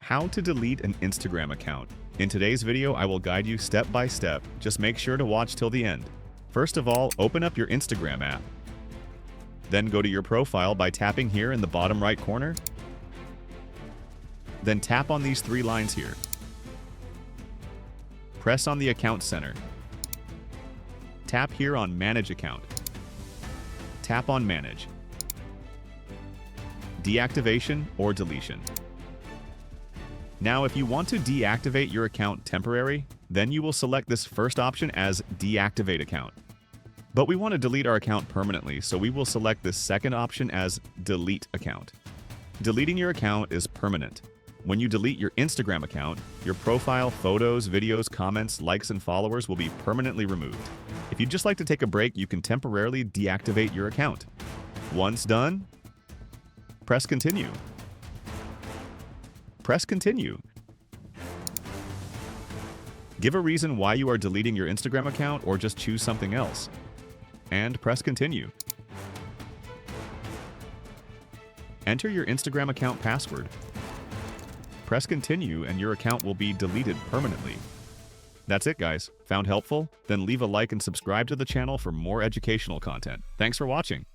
How to delete an Instagram account. In today's video, I will guide you step by step. Just make sure to watch till the end. First of all, open up your Instagram app. Then go to your profile by tapping here in the bottom right corner. Then tap on these three lines here. Press on the Account Center. Tap here on Manage Account. Tap on Manage. Deactivation or deletion. Now, if you want to deactivate your account temporary, then you will select this first option as Deactivate Account. But we want to delete our account permanently, so we will select this second option as Delete Account. Deleting your account is permanent. When you delete your Instagram account, your profile, photos, videos, comments, likes, and followers will be permanently removed. If you'd just like to take a break, you can temporarily deactivate your account. Once done, press Continue. Press Continue. Give a reason why you are deleting your Instagram account or just choose something else. And press Continue. Enter your Instagram account password. Press Continue and your account will be deleted permanently. That's it, guys. Found helpful? Then leave a like and subscribe to the channel for more educational content. Thanks for watching.